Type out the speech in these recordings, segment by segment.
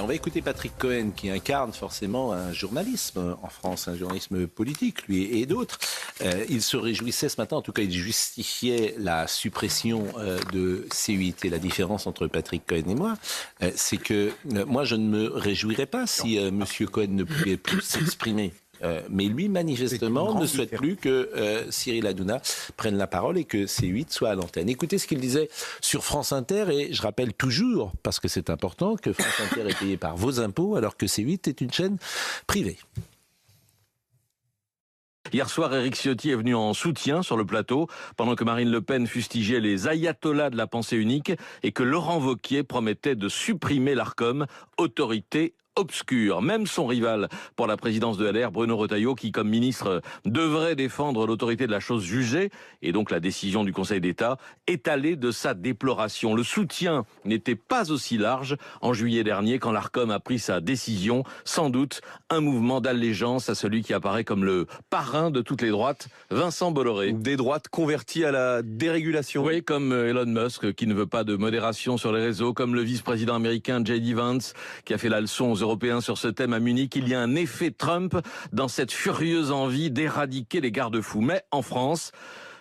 On va écouter Patrick Cohen qui incarne forcément un journalisme en France, un journalisme politique, lui et d'autres. Il se réjouissait ce matin, en tout cas il justifiait la suppression de C8. Et la différence entre Patrick Cohen et moi, c'est que moi je ne me réjouirais pas si M. Cohen ne pouvait plus s'exprimer. Mais lui, manifestement, ne souhaite plus que Cyril Hanouna prenne la parole et que C8 soit à l'antenne. Écoutez ce qu'il disait sur France Inter, et je rappelle toujours, parce que c'est important, que France Inter est payée par vos impôts, alors que C8 est une chaîne privée. Hier soir, Éric Ciotti est venu en soutien sur le plateau, pendant que Marine Le Pen fustigeait les ayatollahs de la pensée unique et que Laurent Wauquiez promettait de supprimer l'Arcom, autorité obscur. Même son rival pour la présidence de LR, Bruno Retailleau, qui comme ministre devrait défendre l'autorité de la chose jugée, et donc la décision du Conseil d'État, est allé de sa déploration. Le soutien n'était pas aussi large en juillet dernier quand l'Arcom a pris sa décision, sans doute un mouvement d'allégeance à celui qui apparaît comme le parrain de toutes les droites, Vincent Bolloré. Des droites converties à la dérégulation. Oui, comme Elon Musk qui ne veut pas de modération sur les réseaux, comme le vice-président américain J.D. Vance qui a fait la leçon aux Européens sur ce thème à Munich. Il y a un effet Trump dans cette furieuse envie d'éradiquer les garde-fous. Mais en France,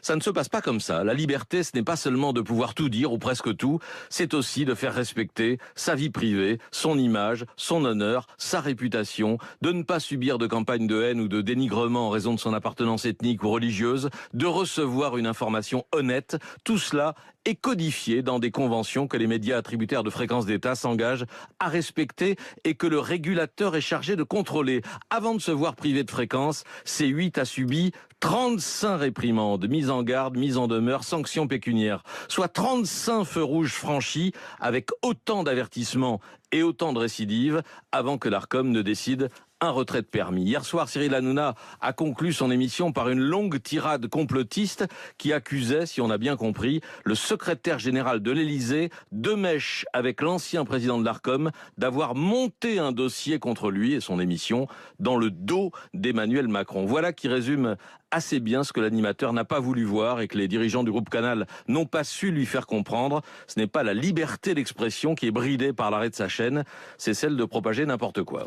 ça ne se passe pas comme ça. La liberté, ce n'est pas seulement de pouvoir tout dire, ou presque tout, c'est aussi de faire respecter sa vie privée, son image, son honneur, sa réputation, de ne pas subir de campagne de haine ou de dénigrement en raison de son appartenance ethnique ou religieuse, de recevoir une information honnête. Tout cela est codifié dans des conventions que les médias attributaires de fréquences d'État s'engagent à respecter et que le régulateur est chargé de contrôler. Avant de se voir privé de fréquences, C8 a subi 35 réprimandes, mises en garde, mises en demeure, sanctions pécuniaires, soit 35 feux rouges franchis avec autant d'avertissements et autant de récidives avant que l'Arcom ne décide un retrait de permis. Hier soir, Cyril Hanouna a conclu son émission par une longue tirade complotiste qui accusait, si on a bien compris, le secrétaire général de l'Élysée, de mèche avec l'ancien président de l'Arcom, d'avoir monté un dossier contre lui et son émission dans le dos d'Emmanuel Macron. Voilà qui résume assez bien ce que l'animateur n'a pas voulu voir et que les dirigeants du groupe Canal n'ont pas su lui faire comprendre. Ce n'est pas la liberté d'expression qui est bridée par l'arrêt de sa chaîne, c'est celle de propager n'importe quoi.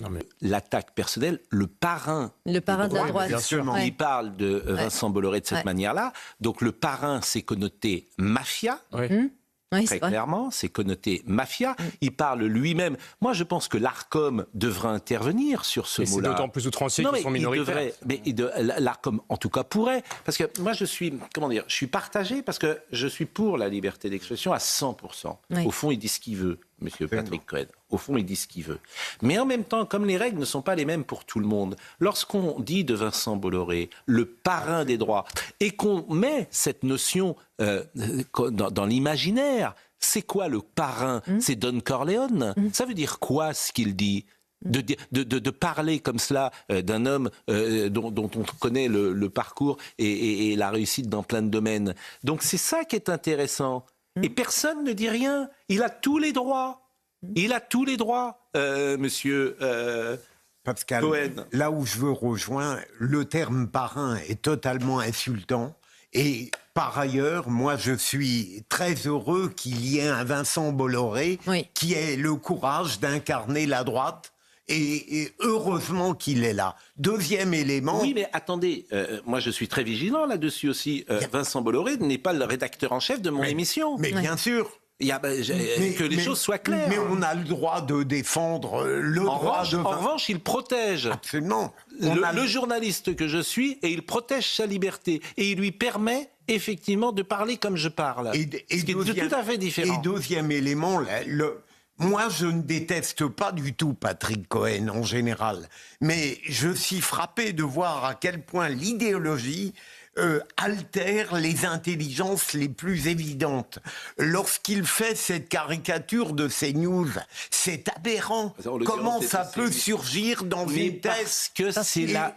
Non mais l'attaque personnelle, le parrain de la droite. Bien sûr, il parle de Vincent Bolloré de cette manière-là. Donc le parrain, c'est connoté mafia. Oui, très clairement, c'est connoté mafia. Il parle lui-même. Moi, je pense que l'Arcom devrait intervenir sur ce mot-là. C'est d'autant plus outrancier qu'ils sont minoritaires. L'Arcom, en tout cas, pourrait. Parce que moi, je suis partagé parce que je suis pour la liberté d'expression à 100%. Oui. Au fond, il dit ce qu'il veut, monsieur Patrick Cohen. Au fond, il dit ce qu'il veut. Mais en même temps, comme les règles ne sont pas les mêmes pour tout le monde, lorsqu'on dit de Vincent Bolloré le parrain des droits et qu'on met cette notion dans l'imaginaire, c'est quoi le parrain ? C'est Don Corleone ? Ça veut dire quoi ce qu'il dit ? De parler comme cela d'un homme dont on connaît le parcours et la réussite dans plein de domaines. Donc c'est ça qui est intéressant. Et personne ne dit rien. Il a tous les droits. Il a tous les droits, monsieur Pascal, Cohen. Là où je veux rejoindre, le terme parrain est totalement insultant. Et par ailleurs, moi, je suis très heureux qu'il y ait un Vincent Bolloré qui ait le courage d'incarner la droite. Et heureusement qu'il est là. Deuxième élément... Oui, mais attendez, moi je suis très vigilant là-dessus aussi. Vincent Bolloré n'est pas le rédacteur en chef de mon émission. Mais bien sûr. Que les choses soient claires. Mais on a le droit de défendre En revanche, il protège. Absolument. Le journaliste que je suis, et il protège sa liberté. Et il lui permet effectivement de parler comme je parle. Ce qui est tout à fait différent. Et deuxième élément, moi, je ne déteste pas du tout Patrick Cohen en général, mais je suis frappé de voir à quel point l'idéologie altère les intelligences les plus évidentes. Lorsqu'il fait cette caricature de CNews, c'est aberrant. Comment ça peut surgir dans une thèse que c'est la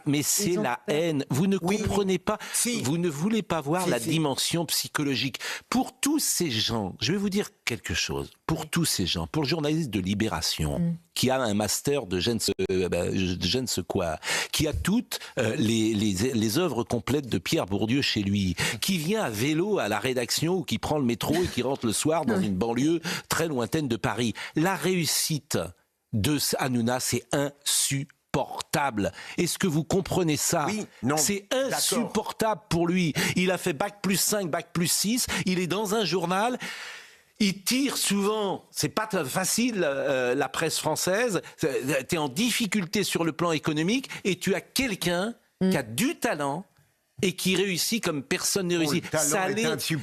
haine. Vous ne comprenez pas. Vous ne voulez pas voir la dimension psychologique. Pour tous ces gens, je vais vous dire quelque chose. Pour tous ces gens, pour le journaliste de Libération, qui a un master de je ne sais quoi, qui a toutes les œuvres complètes de Pierre Bourdieu chez lui, qui vient à vélo à la rédaction ou qui prend le métro et qui rentre le soir dans une banlieue très lointaine de Paris. La réussite de Hanouna, c'est insupportable. Est-ce que vous comprenez ça? Oui, non, c'est insupportable pour lui. Il a fait bac+5, bac+6, il est dans un journal. Il tire souvent, c'est pas facile la presse française, t'es en difficulté sur le plan économique et tu as quelqu'un qui a du talent et qui réussit comme personne ne réussit.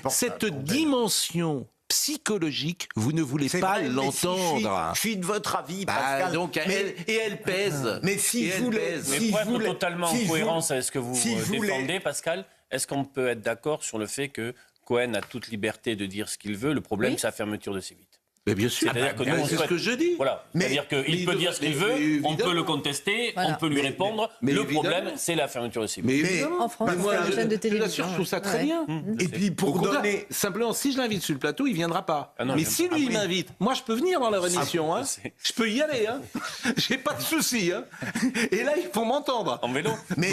Cette dimension psychologique, vous ne voulez pas l'entendre. Je suis de votre avis, Pascal. Donc, elle pèse. Mais si vous voulez... Mais pour être totalement en cohérence avec ce que vous défendez, Pascal, est-ce qu'on peut être d'accord sur le fait que Cohen a toute liberté de dire ce qu'il veut. Le problème, c'est la fermeture de ses vites. Mais bien sûr, c'est ce que je dis. Voilà. C'est-à-dire qu'il peut dire ce qu'il veut, on peut le contester, on peut lui répondre. Le problème, c'est la fermeture de ses vites. Mais en France, c'est une chaîne de télévision. Je trouve ça très bien. Et puis pour donner... Simplement, si je l'invite sur le plateau, il ne viendra pas. Mais si lui, il m'invite, moi, je peux venir dans leur émission. Je peux y aller. J'ai pas de souci. Et là, il faut m'entendre. En vélo. Mais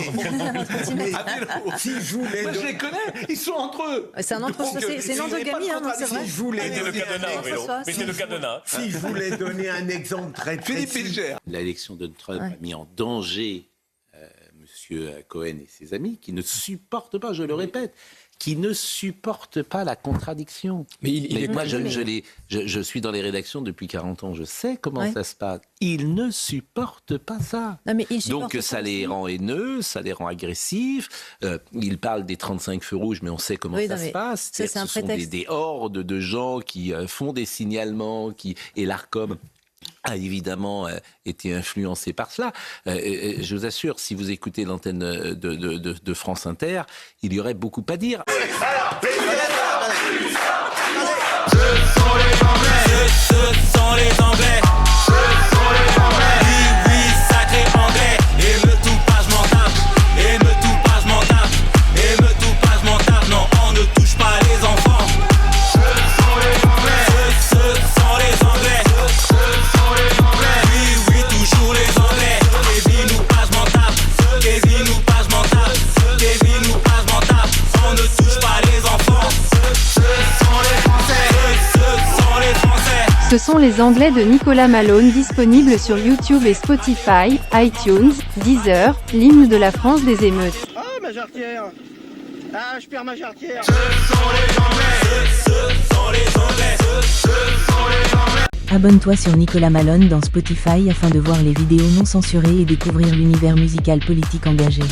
à vélo. Si je voulais... Moi, je les connais. Ils sont entre eux. C'est une endogamie, c'est vrai. Si je voulais... C'était le cadenas en vélo. Le cadenas. Si je voulais donner un exemple très précis... L'élection de Trump a mis en danger M. Cohen et ses amis, qui ne supportent pas, je le répète, qui ne supportent pas la contradiction. Mais moi, je suis dans les rédactions depuis 40 ans, je sais comment ça se passe. Ils ne supportent pas ça. Non, mais donc ça les rend haineux, ça les rend agressifs. Ils parlent des 35 feux rouges, mais on sait comment ça se passe. Ce sont des hordes de gens qui font des signalements, et l'ARCOM a évidemment été influencé par cela. Je vous assure, si vous écoutez l'antenne de France Inter, il y aurait beaucoup à dire. Ce sont les Anglais, ce sont les Anglais, ce sont les Anglais. Oui, oui, sacré anglais. Et me tout pas, je m'en tape. Et me tout pas, je m'en tape. Et me tout pas, je m'en tape. Non, on ne touche pas les enfants. Ce sont les Anglais, ce sont les Anglais. Ce sont les Anglais de Nicolas Malone, disponibles sur YouTube et Spotify, iTunes, Deezer, l'hymne de la France des émeutes. Oh ma jarretière. Ah, je perds ma jarretière. Ce sont les Anglais, ce sont les Anglais, ce sont les Anglais. Abonne-toi sur Nicolas Malone dans Spotify afin de voir les vidéos non censurées et découvrir l'univers musical politique engagé.